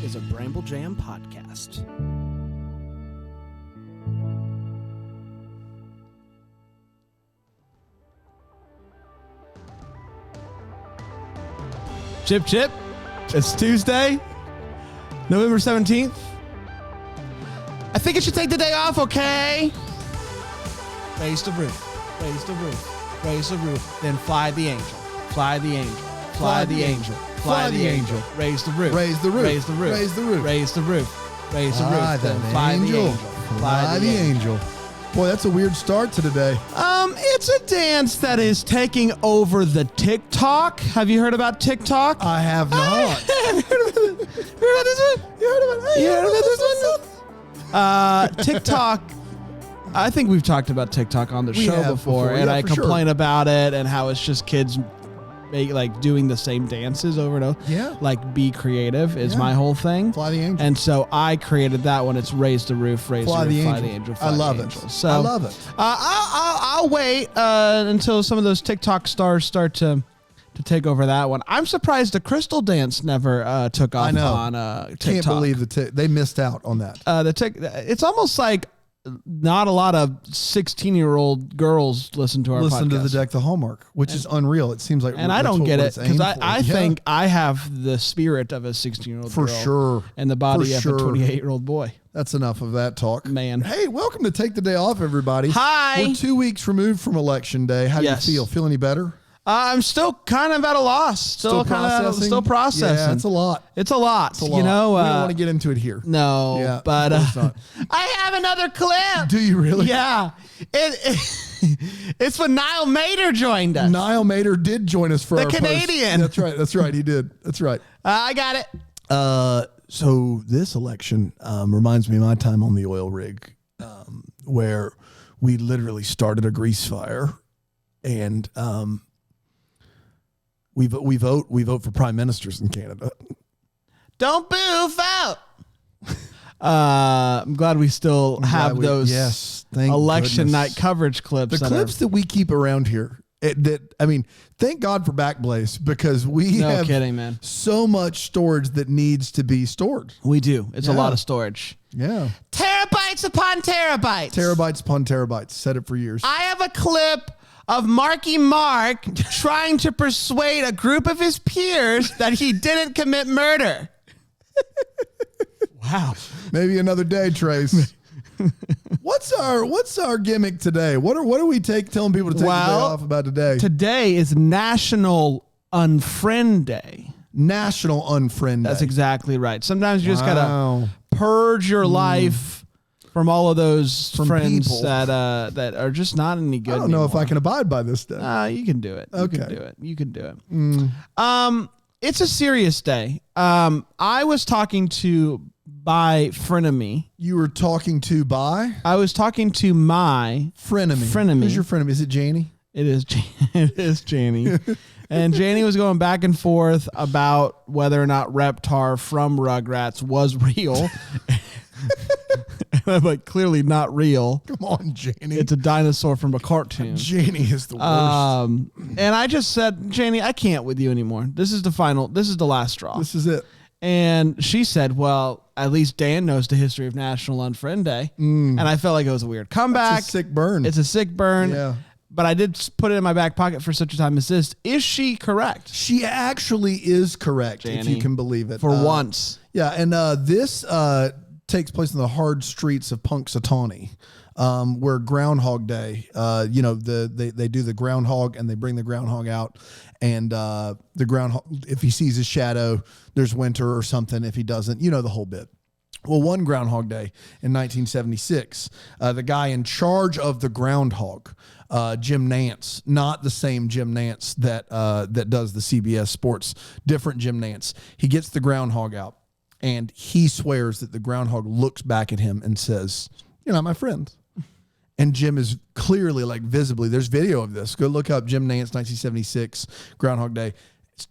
is a Bramble Jam podcast. Chip, chip. It's Tuesday, November 17th. I think I should take the day off, okay? Raise the roof, raise the roof, raise the roof, then fly the angel, fly the angel, fly the angel, fly the angel, raise the roof, raise the roof, raise the roof, raise the roof, raise the roof, raise the roof, then fly the angel, fly the angel. Boy, that's a weird start to the day. It's a dance that is taking over the TikTok. Have you heard about TikTok? I have not. You heard about this one? You heard about this one? TikTok. I think we've talked about TikTok on the show before, and I complain about it and how it's just kids doing the same dances over and over. Yeah. Like, be creative is my whole thing. Fly the angel. And so I created that one. It's raise the roof, raise fly the roof, the fly angel. the angel, I love it. So I love it. I'll wait until some of those TikTok stars start to take over that one. I'm surprised the crystal dance never took off on TikTok. Can't believe they missed out on that. It's almost like not a lot of 16-year-old girls listen to our podcast. To the Deck the Hallmark, which is unreal. It seems like, and I don't get it because I think I have the spirit of a 16-year-old for girl sure, and the body of a 28-year-old boy. That's enough of that talk, man. Hey, welcome to Take the Day Off, everybody. Hi. We're 2 weeks removed from Election Day. How do you feel? Feel any better? I'm still kind of at a loss. Still processing. Yeah, it's a lot. It's a lot. You know, we don't want to get into it here. No. Yeah, but I have another clip. Do you really? Yeah. It's when Niall Mater joined us. Niall Mater did join us for the our Canadian. That's right. That's right. He did. That's right. I got it. So this election reminds me of my time on the oil rig, where we literally started a grease fire, and we vote for prime ministers in Canada. Don't boo, vote. I'm glad we still have those election night coverage clips. The clips that we keep around here. Thank God for Backblaze, because we have so much storage that needs to be stored. We do. It's a lot of storage. Yeah. Terabytes upon terabytes. Terabytes upon terabytes. Said it for years. I have a clip of Marky Mark trying to persuade a group of his peers that he didn't commit murder. Wow. Maybe another day, Trace. What's our gimmick today? What do we telling people to take the day off about today? Today is National Unfriend Day. National Unfriend Day. That's exactly right. Sometimes you just gotta purge your life from all of those friends people that are just not any good. I don't know if I can abide by this day. You can do it. Okay. You can do it. It's a serious day. I was talking to frenemy. You were talking to I was talking to my frenemy. Who's your frenemy? Is it Janie? It is. It is Janie. And Janie was going back and forth about whether or not Reptar from Rugrats was real. I'm like, clearly not real. Come on, Janie. It's a dinosaur from a cartoon. Janie is the worst. And I just said, Janie, I can't with you anymore. This is the last straw. This is it. And she said, well, at least Dan knows the history of National Unfriend Day. And I felt like it was a weird comeback. It's a sick burn. It's a sick burn. Yeah. But I did put it in my back pocket for such a time as this. Is she correct? She actually is correct, Janie, if you can believe it. For once. Yeah, and this takes place in the hard streets of Punxsutawney, where Groundhog Day, they do the groundhog and they bring the groundhog out, and the groundhog, if he sees his shadow, there's winter or something. If he doesn't, the whole bit. Well, one Groundhog Day in 1976, the guy in charge of the groundhog, Jim Nance, not the same Jim Nance that does the CBS Sports, different Jim Nance. He gets the groundhog out, and he swears that the groundhog looks back at him and says, "You're not my friend." And Jim is clearly, visibly, there's video of this. Go look up Jim Nance, 1976, Groundhog Day.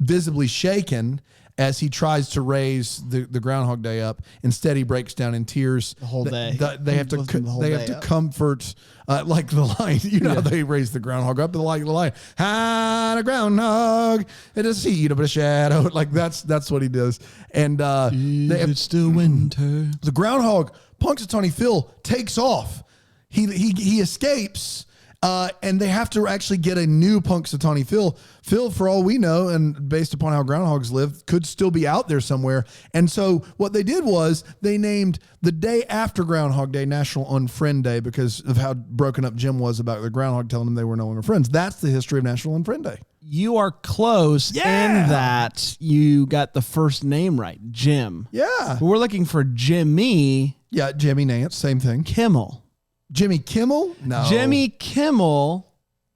visibly shaken as he tries to raise the Groundhog Day up. Instead, he breaks down in tears The whole day. They have to comfort like the lion. You know how they raise the groundhog up, like the lion. Had a groundhog in a seed of a shadow. Like that's what he does. And it's still winter. the groundhog, Punxsutawney Phil, takes off. He escapes. And they have to actually get a new Punxsutawney Phil. Phil, for all we know, and based upon how groundhogs live, could still be out there somewhere. And so what they did was they named the day after Groundhog Day National Unfriend Day because of how broken up Jim was about the groundhog telling him they were no longer friends. That's the history of National Unfriend Day. You are close in that you got the first name right, Jim. Yeah. But we're looking for Jimmy Yeah, Jimmy Nance, same thing. Kimmel. Jimmy Kimmel? No. Jimmy Kimmel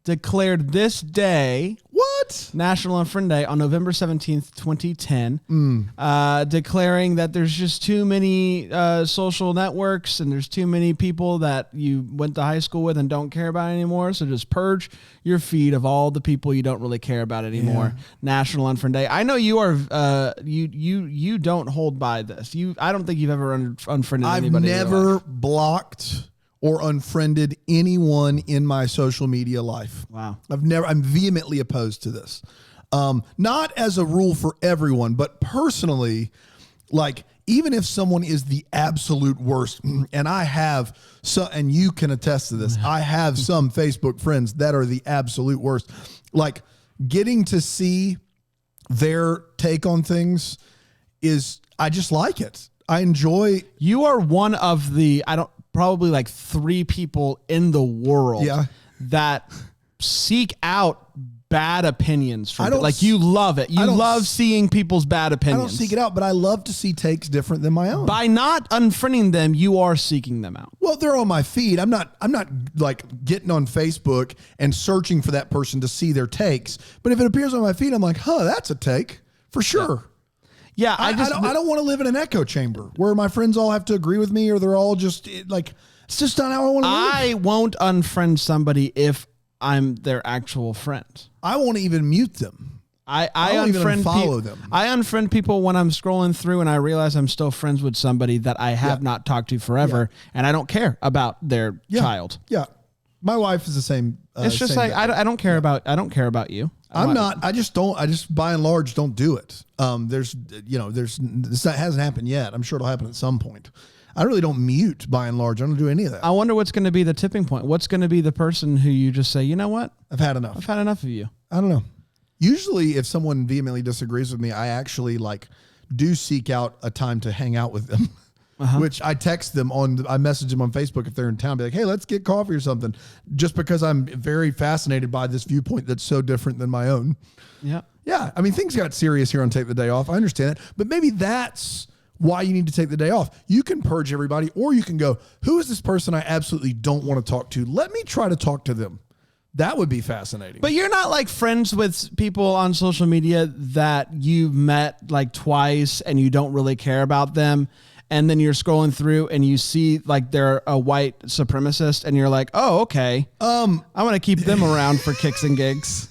declared this day, What? National Unfriend Day, on November 17th, 2010, declaring that there's just too many social networks and there's too many people that you went to high school with and don't care about anymore. So just purge your feed of all the people you don't really care about anymore. Yeah. National Unfriend Day. I know you are you don't hold by this. I don't think you've ever unfriended I've anybody. never blocked or unfriended anyone in my social media life. Wow. I'm vehemently opposed to this. Not as a rule for everyone, but personally, like, even if someone is the absolute worst, and I have and you can attest to this, I have some Facebook friends that are the absolute worst. Like, getting to see their take on things I just like it. I enjoy. You are one of the, probably like 3 people in the world that seek out bad opinions from like you love it. You love seeing people's bad opinions. I don't seek it out, but I love to see takes different than my own. By not unfriending them, you are seeking them out. Well, they're on my feed. I'm not like getting on Facebook and searching for that person to see their takes. But if it appears on my feed, I'm like, that's a take for sure. Yeah, I don't want to live in an echo chamber where my friends all have to agree with me or they're all just like, it's just not how I want to live. I won't unfriend somebody if I'm their actual friend. I won't even mute them. I don't even unfriend unfollow them. I unfriend people when I'm scrolling through and I realize I'm still friends with somebody that I have not talked to forever, and I don't care about their child. Yeah, my wife is the same. It's just same like guy. I don't care about you. I just by and large don't do it. This hasn't happened yet. I'm sure it'll happen at some point. I really don't mute by and large. I don't do any of that. I wonder what's going to be the tipping point. What's going to be the person who you just say, you know what? I've had enough. I've had enough of you. I don't know. Usually if someone vehemently disagrees with me, I actually do seek out a time to hang out with them. Which I text them I message them on Facebook if they're in town, be like, hey, let's get coffee or something, just because I'm very fascinated by this viewpoint that's so different than my own. Yeah. Yeah. I mean, things got serious here on Take the Day Off. I understand that, but maybe that's why you need to take the day off. You can purge everybody, or you can go, who is this person I absolutely don't want to talk to? Let me try to talk to them. That would be fascinating. But you're not like friends with people on social media that you've met like twice and you don't really care about them. And then you're scrolling through and you see like they're a white supremacist and you're like, oh, okay. I'm going to keep them around for kicks and gigs.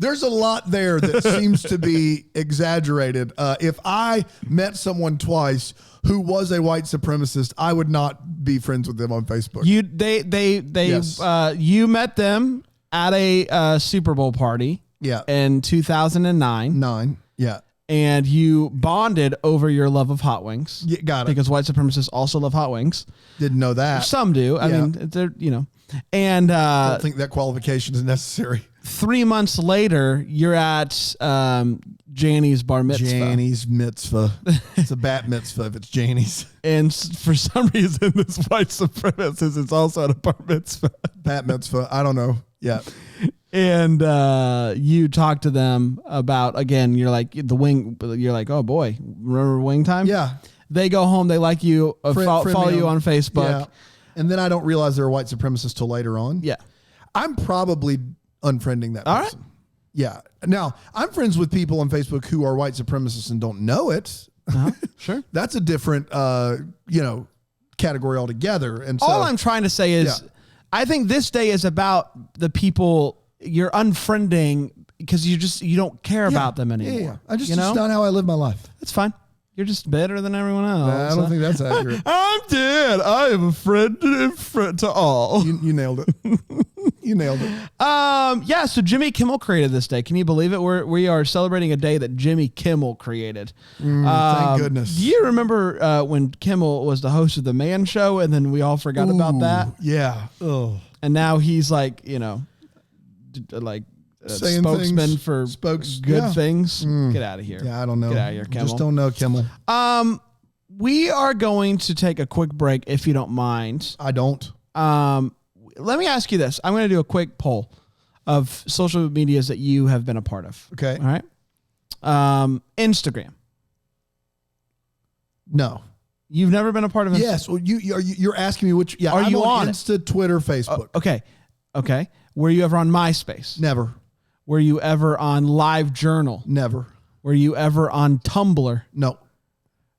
There's a lot there that seems to be exaggerated. If I met someone twice who was a white supremacist, I would not be friends with them on Facebook. You met them at a Super Bowl party. Yeah. In 2009. Yeah. And you bonded over your love of hot wings. Yeah, got it. Because white supremacists also love hot wings. Didn't know that. Some do. I mean, they're, and I don't think that qualification is necessary. 3 months later, you're at Jani's bar mitzvah. Jani's mitzvah. It's a bat mitzvah if it's Jani's. And for some reason, this white supremacist is also at a bar mitzvah. Bat mitzvah. I don't know. Yeah. And you talk to them about, again, you're like, oh boy, remember wing time? Yeah. They go home, they like you, follow you on Facebook. Yeah. And then I don't realize they're a white supremacist till later on. Yeah. I'm probably unfriending that All person. right. Yeah. Now, I'm friends with people on Facebook who are white supremacists and don't know it. Sure. That's a different, category altogether. And so, all I'm trying to say is, I think this day is about the people you're unfriending because you don't care about them anymore. Yeah. I just, you know? it's not how I live my life. It's fine. You're just better than everyone else. Nah, I don't think that's accurate. I'm dead. I am a friend to all. You nailed it. You nailed it. Yeah, so Jimmy Kimmel created this day. Can you believe it? We are celebrating a day that Jimmy Kimmel created. Thank goodness. Do you remember when Kimmel was the host of the Man Show, and then we all forgot about that? Yeah. Oh. And now he's like, Saying spokesman things, for spokes- good yeah. things. Get out of here. Yeah, I don't know. Get out of here, Kimmel. Just don't know Kimmel. We are going to take a quick break, if you don't mind. I don't. Let me ask you this. I'm going to do a quick poll of social medias that you have been a part of. Okay. All right. Instagram. No. You've never been a part of Instagram? Yes. Well, you're asking me which. Yeah. Are I'm you on it? Insta, Twitter, Facebook? Okay. Were you ever on MySpace? Never. Were you ever on LiveJournal? Never. Were you ever on Tumblr? No.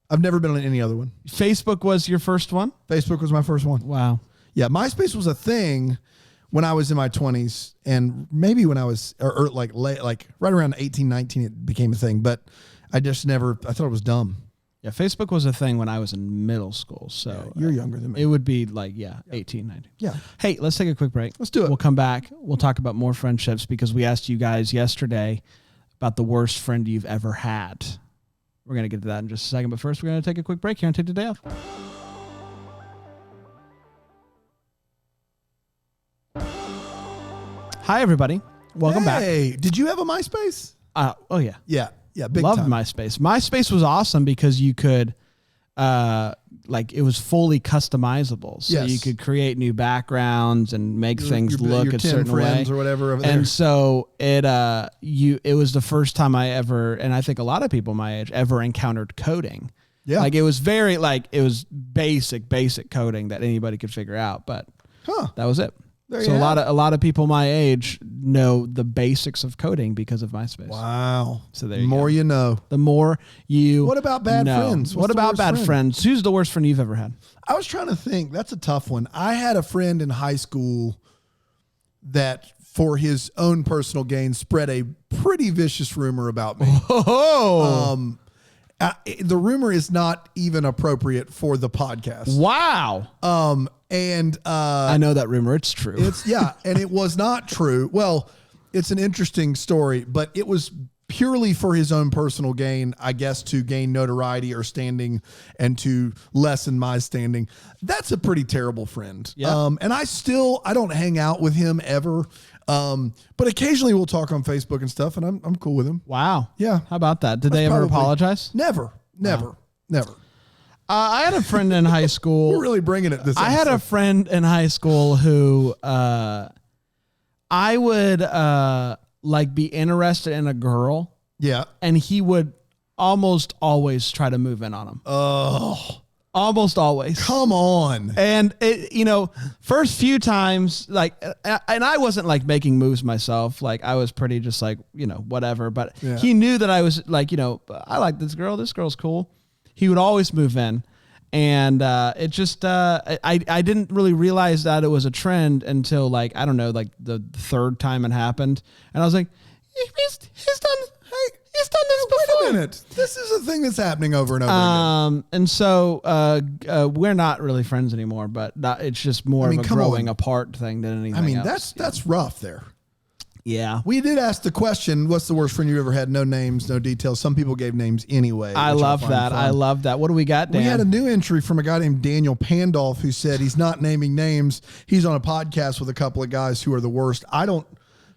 I've never been on any other one. Facebook was your first one? Facebook was my first one. Wow. Yeah, MySpace was a thing when I was in my 20s, and maybe when I was or like right around 18, 19, it became a thing. But I just never. I thought it was dumb. Yeah, Facebook was a thing when I was in middle school. So You're younger than me. it would be like 18, 19. Yeah. Hey, let's take a quick break. Let's do it. We'll come back. We'll talk about more friendships because we asked you guys yesterday about the worst friend you've ever had. We're going to get to that in just a second. But first, we're going to take a quick break here and take the day off. Hi, everybody. Welcome back. Hey, did you have a MySpace? Oh, yeah. Yeah. Yeah. Big Loved time. MySpace. MySpace was awesome because you could, it was fully customizable. So Yes. you could create new backgrounds and make things look your a 10 certain way. friends or whatever over there. And so it was the first time I ever, and I think a lot of people my age ever encountered coding. Yeah. Like it was very it was basic coding that anybody could figure out, but that was it. There So you a have lot of people my age know the basics of coding because of MySpace. Wow. So there the you more go. you know. The more you What about bad know. friends? What What's the about worst bad friend? friends? Who's the worst friend you've ever had? I was trying to think. That's a tough one. I had a friend in high school that, for his own personal gain, spread a pretty vicious rumor about me. Oh, The rumor is not even appropriate for the podcast. wow. I I know that rumor. It's true. and it was not true. Well, it's an interesting story, but it was purely for his own personal gain, I guess, to gain notoriety or standing and to lessen my standing. That's a pretty terrible friend. Yeah. And I don't hang out with him ever. But occasionally we'll talk on Facebook and stuff, and I'm cool with him. Wow. Yeah. How about that? Did they ever probably- apologize? Never. I had a friend in high school. We're really bringing it this I had a episode. friend in high school who I would be interested in a girl, Yeah. and he would almost always try to move in on him. Oh, Almost always. come on. And it, first few times, and I wasn't making moves myself. I was pretty just whatever. But Yeah. he knew that I was I like this girl. This girl's cool. He would always move in, and it just I didn't really realize that it was a trend until I don't know the third time it happened, and I was like, he's done this before. Wait a minute. This is a thing that's happening over and over again. And so we're not really friends anymore, but it's just more of a come growing on. apart thing than anything else. That's rough there. Yeah. We did ask the question, what's the worst friend you ever had? No names, no details. Some people gave names anyway. I which love find that. fun. I love that. What do we got, Dan? We had a new entry from a guy named Daniel Pandolf who said he's not naming names. He's on a podcast with a couple of guys who are the worst. I don't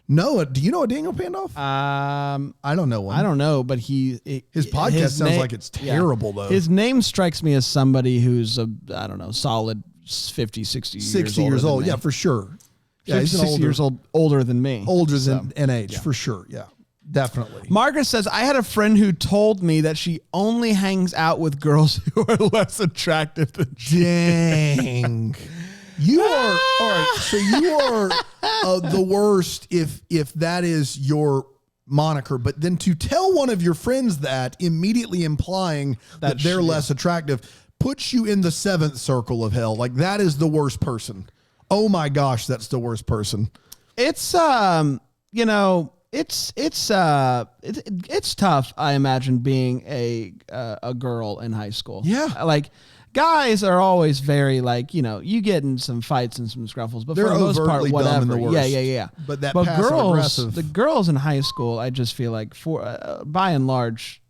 know it. Do you know a Daniel Pandolf? I don't know one. I don't know, but His podcast sounds like it's terrible, though. His name strikes me as somebody who's solid 50, 60 years 60 older years than old. me. Yeah, for sure. Yeah, 50, he's an 60 years older than me. older than in age, for sure. Yeah, definitely. Margaret says, I had a friend who told me that she only hangs out with girls who are less attractive than she. Dang. You are all right. So you are the worst if that is your moniker. But then to tell one of your friends that, immediately implying that they're less attractive, puts you in the seventh circle of hell. That is the worst person. Oh my gosh, that's the worst person. It's it's tough. I imagine being a girl in high school. Yeah. Like guys are always very like, you get in some fights and some scruffles, but They're for the most part, overtly dumb whatever. and the worst. Yeah. But that but passive girls, aggressive. the girls in high school, I just feel like by and large,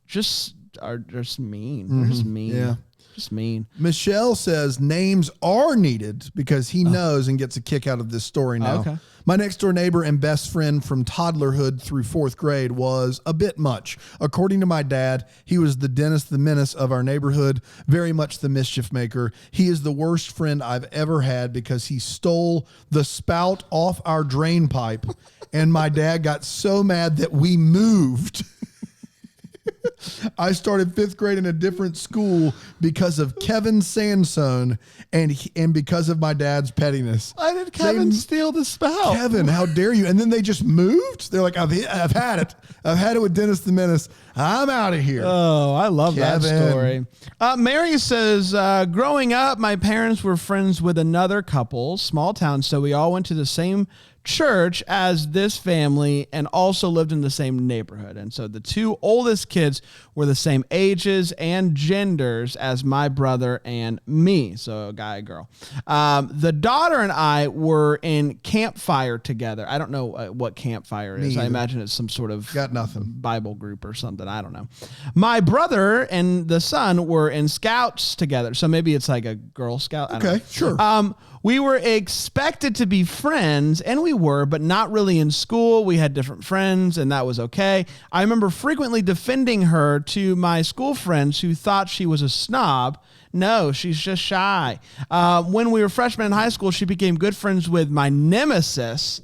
are just mean. They're just mean. Yeah. Just mean. Michelle says names are needed because he knows and gets a kick out of this story now. Okay. My next door neighbor and best friend from toddlerhood through fourth grade was a bit much. According to my dad, he was the Dennis the Menace of our neighborhood, very much the mischief maker. He is the worst friend I've ever had because he stole the spout off our drain pipe, and my dad got so mad that we moved. I started fifth grade in a different school because of Kevin Sansone and because of my dad's pettiness. Why did Kevin steal the spout? Kevin, how dare you? And then they just moved. They're like, I've had it. I've had it with Dennis the Menace. I'm out of here. Oh, I love that Kevin. story. Mary says, growing up, my parents were friends with another couple, small town, so we all went to the same church as this family and also lived in the same neighborhood. And so the two oldest kids were the same ages and genders as my brother and me. So a guy, a girl. The daughter and I were in Campfire together. I don't know what Campfire is. I imagine it's some sort of Got nothing. Bible group or something. I don't know. My brother and the son were in Scouts together. So maybe it's like a Girl Scout. I don't know. Okay, sure. We were expected to be friends, and we were, but not really in school. We had different friends, and that was okay. I remember frequently defending her to my school friends who thought she was a snob. No, she's just shy. When we were freshmen in high school, she became good friends with my nemesis,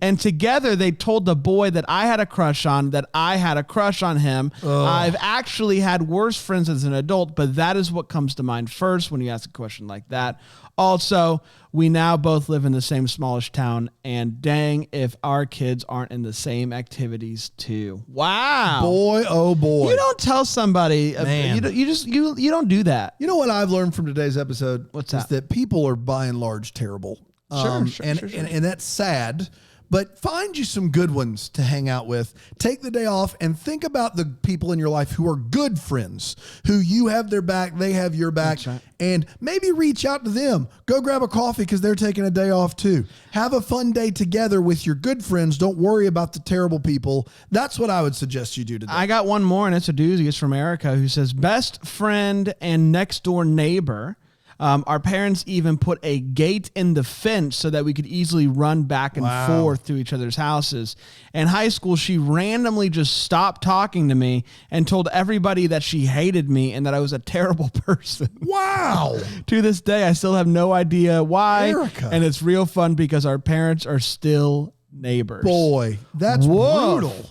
and together they told the boy that I had a crush on that I had a crush on him. I've actually had worse friends as an adult, but that is what comes to mind first when you ask a question like that. Also, we now both live in the same smallish town, and dang if our kids aren't in the same activities too. Wow. Boy, oh boy. You don't tell somebody, Man. you don't do that. You know what I've learned from today's episode? What's is that? people are by and large terrible. Sure. And that's sad. But find you some good ones to hang out with. Take the day off and think about the people in your life who are good friends, who you have their back, they have your back, That's right. and maybe reach out to them. Go grab a coffee because they're taking a day off too. Have a fun day together with your good friends. Don't worry about the terrible people. That's what I would suggest you do today. I got one more, and it's a doozy. It's from Erica, who says, best friend and next door neighbor. Our parents even put a gate in the fence so that we could easily run back and forth to each other's houses. In high school, she randomly just stopped talking to me and told everybody that she hated me and that I was a terrible person. Wow. To this day, I still have no idea why. Erica. And it's real fun because our parents are still neighbors. Boy, that's Woof. brutal.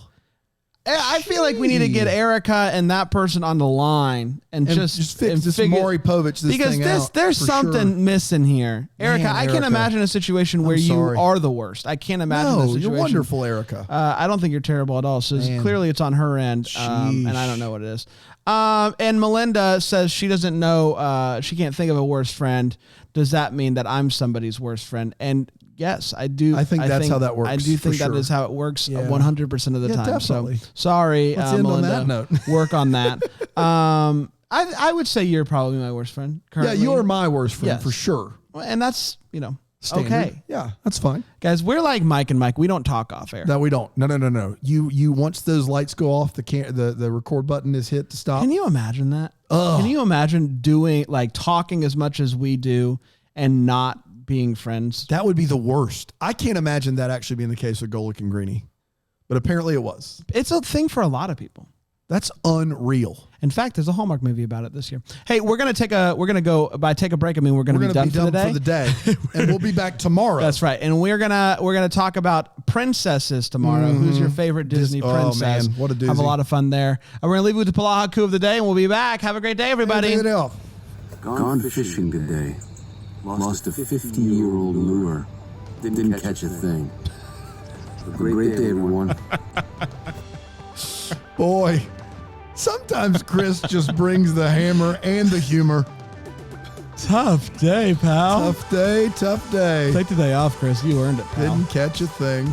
I feel like we need to get Erica and that person on the line and just fix this Maury Povich this because thing out, there's for something sure. missing here. Erica, Man, I can't Erica. imagine a situation where you sorry. are the worst. I can't imagine a No, situation. you're wonderful, Erica. I don't think you're terrible at all. So clearly it's on her end, and I don't know what it is. And Melinda says she doesn't know, she can't think of a worst friend. Does that mean that I'm somebody's worst friend? And yes, I do. I think that's how that works, I do for think that sure. is how it works Yeah. 100% of the Yeah, time. definitely. So sorry, Let's end on Melinda. that note. Work on that. I would say you're probably my worst friend currently. Yeah, you are my worst friend Yes. for sure. And that's, Standard. okay. Yeah, that's fine. Guys, we're like Mike and Mike. We don't talk off air. No, we don't. No. You once those lights go off, the record button is hit to stop. Can you imagine that? Ugh. Can you imagine talking as much as we do and not being friends? That would be the worst. I can't imagine that actually being the case with Golick and Greeny, but apparently it was. It's a thing for a lot of people. That's unreal. In fact, there's a Hallmark movie about it this year. Hey, we're gonna take a break. I mean, we're gonna be done for the day. And we'll be back tomorrow. That's right. And we're gonna talk about princesses tomorrow. Who's your favorite Disney princess? Oh, man, what a doozy. Have a lot of fun there. We're gonna leave you with the Palaha Coup of the day, and we'll be back. Have a great day, everybody. Take it off. Gone fishing today. Lost a 50-year-old lure. Didn't catch a thing. A great day, everyone. Boy, sometimes Chris just brings the hammer and the humor. Tough day, pal. Tough day. Take the day off, Chris. You earned it, pal. Didn't catch a thing.